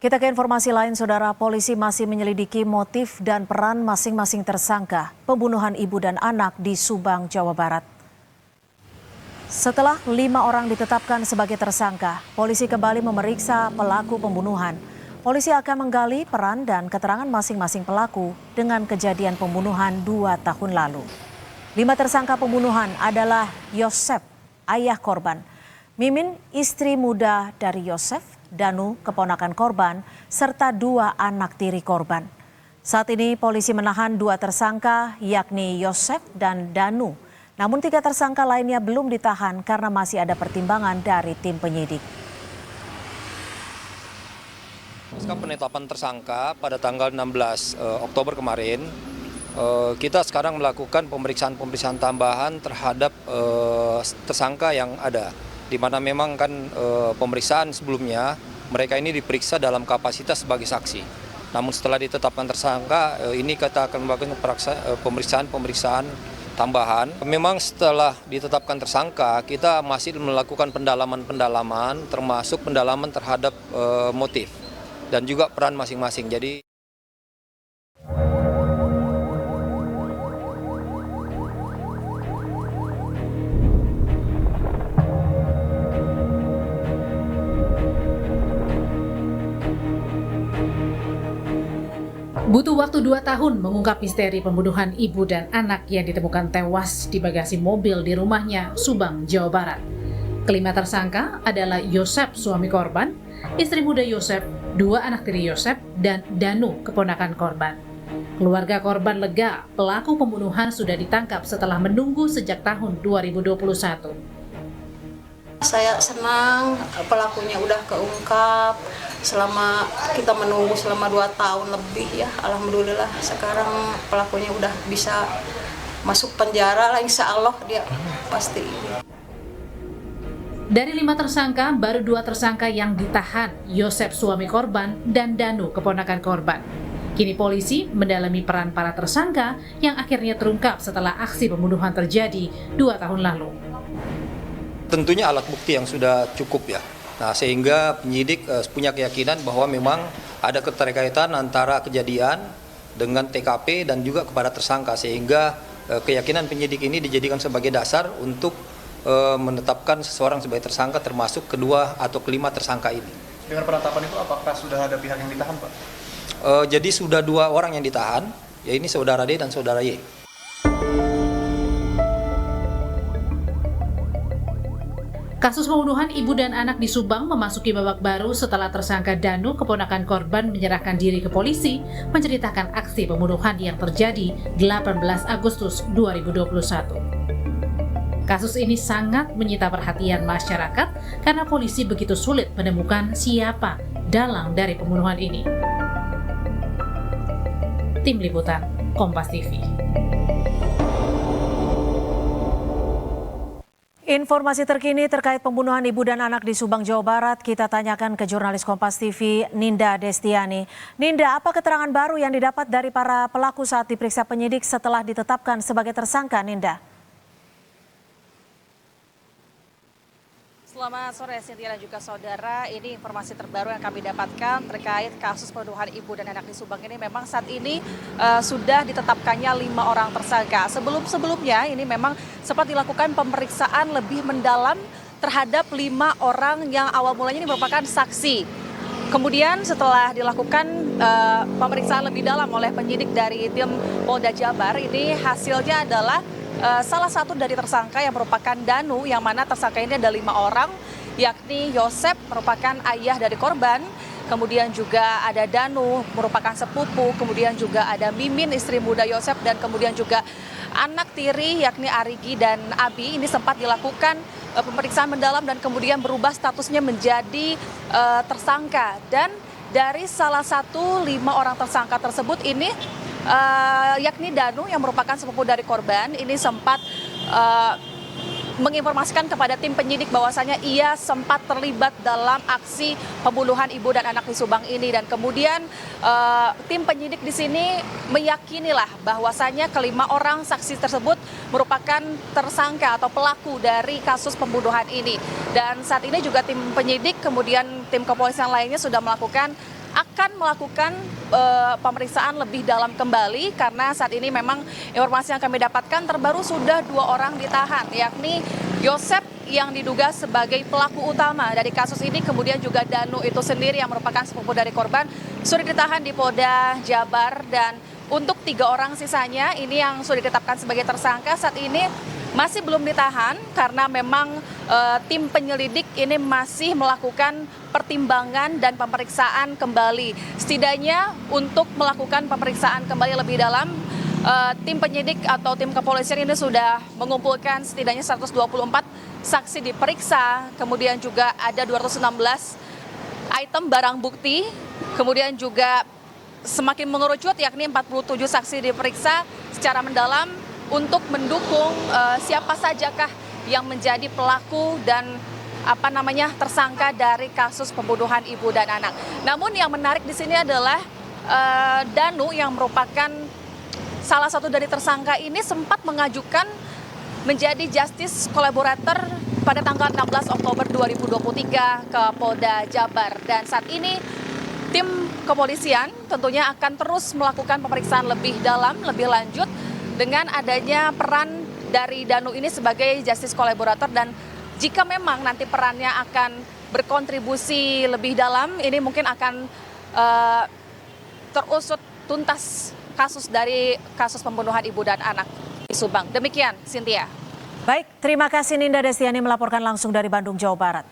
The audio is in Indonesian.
Kita ke informasi lain, Saudara. Polisi masih menyelidiki motif dan peran masing-masing tersangka pembunuhan ibu dan anak di Subang, Jawa Barat. Setelah 5 orang ditetapkan sebagai tersangka, polisi kembali memeriksa pelaku pembunuhan. Polisi akan menggali peran dan keterangan masing-masing pelaku dengan kejadian pembunuhan 2 tahun lalu. 5 tersangka pembunuhan adalah Yosep, ayah korban, Mimin, istri muda dari Yosep, Danu, keponakan korban, serta 2 anak tiri korban. Saat ini polisi menahan 2 tersangka yakni Yosep dan Danu. Namun 3 tersangka lainnya belum ditahan karena masih ada pertimbangan dari tim penyidik. Pasca penetapan tersangka pada tanggal 16 Oktober kemarin, kita sekarang melakukan pemeriksaan tambahan terhadap tersangka yang ada. Di mana memang kan pemeriksaan sebelumnya mereka ini diperiksa dalam kapasitas sebagai saksi. Namun setelah ditetapkan tersangka, ini kita akan melakukan pemeriksaan tambahan. Memang setelah ditetapkan tersangka, kita masih melakukan pendalaman termasuk pendalaman terhadap motif dan juga peran masing-masing. Jadi butuh waktu 2 tahun mengungkap misteri pembunuhan ibu dan anak yang ditemukan tewas di bagasi mobil di rumahnya, Subang, Jawa Barat. Kelima tersangka adalah Yosep, suami korban, istri muda Yosep, 2 anak tiri Yosep, dan Danu, keponakan korban. Keluarga korban lega, pelaku pembunuhan sudah ditangkap setelah menunggu sejak tahun 2021. Saya senang pelakunya udah keungkap selama kita menunggu selama 2 tahun lebih ya. Alhamdulillah sekarang pelakunya udah bisa masuk penjara lah, insya Allah dia pasti. Dari 5 tersangka, baru 2 tersangka yang ditahan, Yosep suami korban dan Danu keponakan korban. Kini polisi mendalami peran para tersangka yang akhirnya terungkap setelah aksi pembunuhan terjadi 2 tahun lalu. tentunya alat bukti yang sudah cukup ya. Nah, sehingga penyidik punya keyakinan bahwa memang ada keterkaitan antara kejadian dengan TKP dan juga kepada tersangka, sehingga keyakinan penyidik ini dijadikan sebagai dasar untuk menetapkan seseorang sebagai tersangka, termasuk kedua atau kelima tersangka ini. Dengan penetapan itu apakah sudah ada pihak yang ditahan, Pak? Jadi sudah 2 orang yang ditahan, ya ini saudara D dan saudara Y. Kasus pembunuhan ibu dan anak di Subang memasuki babak baru setelah tersangka Danu, keponakan korban, menyerahkan diri ke polisi, menceritakan aksi pembunuhan yang terjadi 18 Agustus 2021. Kasus ini sangat menyita perhatian masyarakat karena polisi begitu sulit menemukan siapa dalang dari pembunuhan ini. Tim Liputan, Kompas TV. Informasi terkini terkait pembunuhan ibu dan anak di Subang, Jawa Barat kita tanyakan ke jurnalis Kompas TV Ninda Destiani. Ninda, apa keterangan baru yang didapat dari para pelaku saat diperiksa penyidik setelah ditetapkan sebagai tersangka, Ninda? Selamat sore Cynthia dan juga saudara, ini informasi terbaru yang kami dapatkan terkait kasus pembunuhan ibu dan anak di Subang ini. Memang saat ini sudah ditetapkannya 5 orang tersangka. Sebelumnya ini memang sempat dilakukan pemeriksaan lebih mendalam terhadap 5 orang yang awal mulanya ini merupakan saksi. Kemudian setelah dilakukan pemeriksaan lebih dalam oleh penyidik dari tim Polda Jabar, ini hasilnya adalah salah satu dari tersangka yang merupakan Danu, yang mana tersangka ini ada 5 orang, yakni Yosep merupakan ayah dari korban, kemudian juga ada Danu merupakan sepupu, kemudian juga ada Mimin istri muda Yosep, dan kemudian juga anak tiri yakni Arigi dan Abi. Ini sempat dilakukan pemeriksaan mendalam dan kemudian berubah statusnya menjadi tersangka. Dan dari salah satu 5 orang tersangka tersebut ini yakni Danu yang merupakan sepupu dari korban ini sempat menginformasikan kepada tim penyidik bahwasanya ia sempat terlibat dalam aksi pembunuhan ibu dan anak di Subang ini, dan kemudian tim penyidik di sini meyakinilah bahwasanya kelima orang saksi tersebut merupakan tersangka atau pelaku dari kasus pembunuhan ini. Dan saat ini juga tim penyidik kemudian tim kepolisian lainnya sudah melakukan akan melakukan pemeriksaan lebih dalam kembali karena saat ini memang informasi yang kami dapatkan terbaru sudah 2 orang ditahan, yakni Yosep yang diduga sebagai pelaku utama dari kasus ini, kemudian juga Danu itu sendiri yang merupakan sepupu dari korban sudah ditahan di Polda Jabar, dan untuk 3 orang sisanya ini yang sudah ditetapkan sebagai tersangka saat ini masih belum ditahan karena memang tim penyelidik ini masih melakukan pertimbangan dan pemeriksaan kembali. Setidaknya untuk melakukan pemeriksaan kembali lebih dalam, tim penyidik atau tim kepolisian ini sudah mengumpulkan setidaknya 124 saksi diperiksa, kemudian juga ada 216 item barang bukti, kemudian juga semakin mengerucut yakni 47 saksi diperiksa secara mendalam untuk mendukung siapa sajakah yang menjadi pelaku dan tersangka dari kasus pembunuhan ibu dan anak. Namun yang menarik di sini adalah Danu yang merupakan salah satu dari tersangka ini sempat mengajukan menjadi justice collaborator pada tanggal 16 Oktober 2023 ke Polda Jabar, dan saat ini tim kepolisian tentunya akan terus melakukan pemeriksaan lebih dalam, lebih lanjut dengan adanya peran dari Danu ini sebagai justice collaborator, dan jika memang nanti perannya akan berkontribusi lebih dalam, ini mungkin akan terusut tuntas kasus pembunuhan ibu dan anak di Subang. Demikian, Cynthia. Baik, terima kasih Ninda Destiani melaporkan langsung dari Bandung, Jawa Barat.